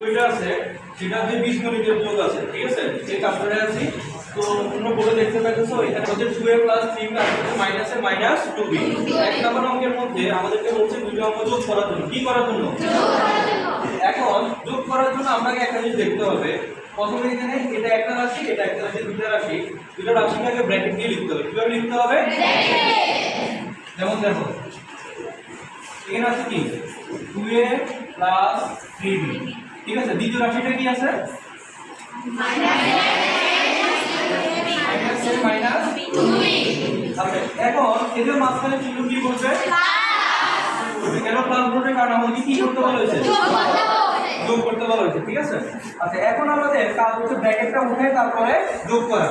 বইটা আছে সেটা যে বীজগণিতের যোগ আছে, ঠিক আছে? এই কাজটা আছি তো তোমরা বলে দেখতে পাচ্ছো এখানে হচ্ছে 2a + 3b মাইনাস এ মাইনাস 2b। এক নম্বর অঙ্কের মধ্যে আমাদেরকে বলছে দুটো অঙ্ক যোগ করার জন্য। কি করার জন্য? এখন যোগ করার জন্য আপনাকে একটা জিনিস দেখতে হবে। প্রথমে এখানে এটা একটা রাশি, এটা একটা রাশি, দুটো রাশিকে আগে ব্র্যাকেট দিয়ে লিখতে হবে। কিভাবে লিখতে হবে? যেমন দেখো এখানে আছে কি 2a + 3b, ঠিক আছে? দ্বিতীয় রাশিটা কি আছে? আচ্ছা, এখন এদের মাঝখানে চিহ্ন কি করবে? কেন প্লাস করবে? কারণ আমাদের কি করতে বলা হয়েছে? যোগ করতে বলা হয়েছে, ঠিক আছে? আচ্ছা, এখন আমাদের কাজ হচ্ছে ব্র্যাকেটটা উঠে তারপরে যোগ করা।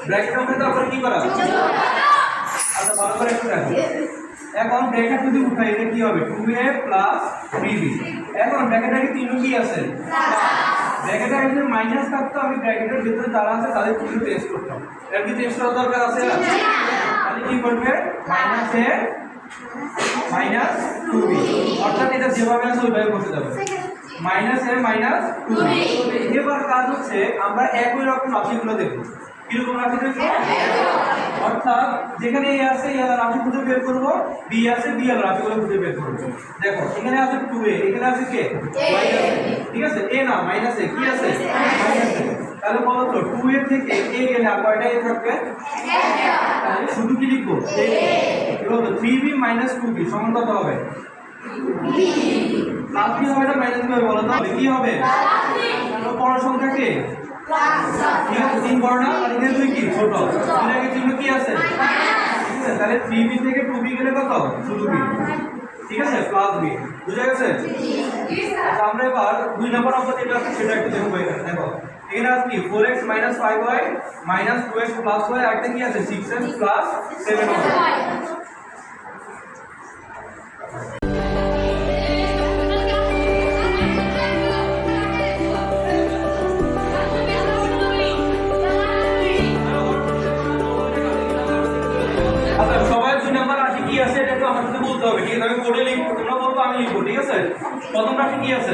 ব্র্যাকেটটা উঠে তারপরে কি করা? আচ্ছা, ভালো করে একটু দেখো। এখন ব্র্যাকেট যদি উঠাই এটা কি হবে? 2a + 3b। এখন ব্র্যাকেটে চিহ্ন কি আছে? ব্র্যাকেটে যদি মাইনাস থাকতো আমি ব্র্যাকেটের ভিতরে যারা আছে তাদের চিহ্ন চেঞ্জ করতাম। এর কি চেঞ্জ করার দরকার আছে? তাহলে কি করবে? -2b, অর্থাৎ এটা যেভাবে আছে ওইভাবে বসে যাবে। -2b। এবার কাজ হচ্ছে আমরা একই রকম রাশিগুলো দেখব। কিরকম রাশি দেখব? অর্থাৎ যেখানে a আছে a এর রাশি খুঁজে বের করব, b আছে b এর রাশিগুলো খুঁজে বের করব। দেখো এখানে আছে 2a, এখানে আছে কে? y আছে, ঠিক আছে? a না মাইনাস a, কি আছে? Minus a। তাহলে বলো তো 2a থেকে a গেলে আর কয়টা a থাকবে? একটা। তাহলে শুধু কি লিখবো? a। এবার 3b - 2b সমান কত হবে? প্লাস কি হবে না মাইনাস কি হবে বলো তো? কি হবে? প্লাস। বড় সংখ্যা কে? ঠিক আছে, 3 বড় না আর এখানে 2 কি ছোট? এর আগে চিহ্ন কি আছে? ঠিক আছে, তাহলে 3b থেকে 2b গেলে কত? শুধু b, ঠিক আছে? Plus b। বুঝা গেছে? আচ্ছা, আমরা এবার 2 নম্বর অঙ্ক যেটা আছে সেটা একটু দেখব। এখানে দেখো এখানে আছে কি 4x - 5y - 2x + y, আর একটা কি আছে 6x + 7y। কি আছে এটা তো আমাদের বলতে হবে, ঠিক আছে? আমি কোডে লিখব, তোমরা বলবো আমি লিখব, ঠিক আছে? প্রথম রাশি কি আছে?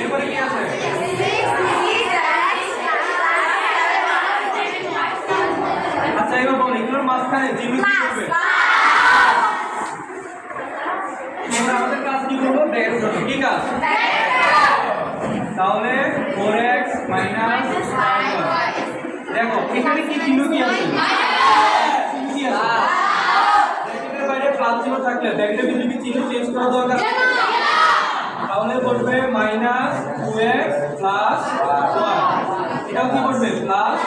এরপরে কি আছে? আচ্ছা, এবার বল এগুলোর মাঝখানে চিহ্ন কি হবে? আমরা আমাদের কাজ কি করব? ব্র্যাকেট করব। কি কাজ? তাহলে 4x - 5y। দেখো এখানে কি চিহ্ন কি আছে? কি আছে? ব্র্যাকেটের বাইরে প্লাস চিহ্ন থাকলে ব্র্যাকেটের ভিতরে কি চিহ্ন চেঞ্জ করা দরকার? তাহলে বলবে -2x + y। এটাও কি করবে? প্লাস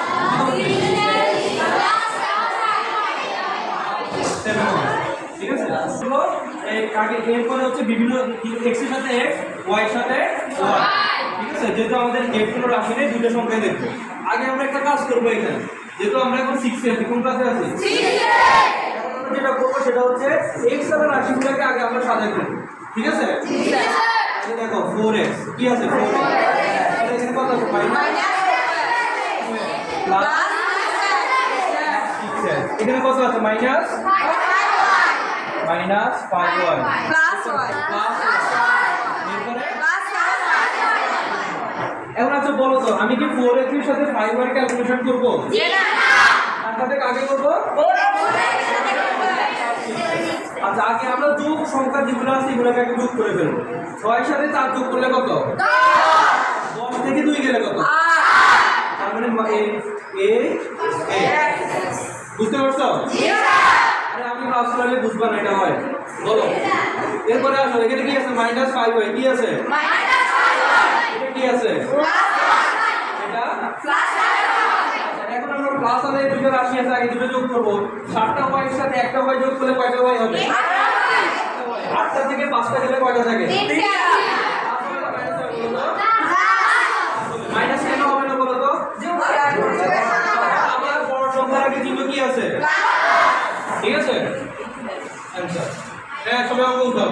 7y, ঠিক আছে? আগে এরপরে হচ্ছে বিভিন্ন x এর সাথে x, y এর সাথে y, ঠিক আছে? যেহেতু আমাদের f কোনো রাশি নেই, দুটো সংখ্যা দেখবো। আগে আমরা একটা কাজ করবো এখানে, যেহেতু আমরা এখন 6 এ আছি। কোন ক্লাসে আছি? 6 এ। এখন আমরা যেটা করবো সেটা হচ্ছে x এর রাশিগুলোকে আগে আমরা সাজাই করব, ঠিক আছে? ঠিক আছে। তাহলে দেখো 4x কি আছে? 4x। তাহলে এখানে কত আছে? Plus 6x। এখানে কত আছে? -5y plus y। এখন আচ্ছা বলো তো আমি কি 4x এর সাথে 5y এর ক্যালকুলেশন করব? না। তার সাথে কাকে করব? আচ্ছা, আগে আমরা যোগ সংখ্যা যেগুলো আছে এগুলোকে আগে যোগ করে ফেলবো। 6 এর সাথে 4 যোগ করলে কত? 10 থেকে 2 গেলে কত? 8। তার মানে বুঝতে পারছো? আরে আমি ক্লাস করলে বুঝবা না, এটা হয়। বলো এরপরে আসো, এখানে কি আছে? -5y। কি আছে? এটা কি আছে? এটা প্লাস। এখন আমরা প্লাস আর এই দুটো রাশি আছে, আগে দুটো যোগ করব। 7টা y এর সাথে একটা y যোগ করলে কয়টা y হবে? 8টা থেকে 5টা গেলে কয়টা থাকে? 3টা। মাইনাস কেন হবে না বলো তো? আবার বড় সংখ্যার আগে চিহ্ন কি আছে? ঠিক আছে? আচ্ছা, হ্যাঁ, সবাই অঙ্ক উঠাও।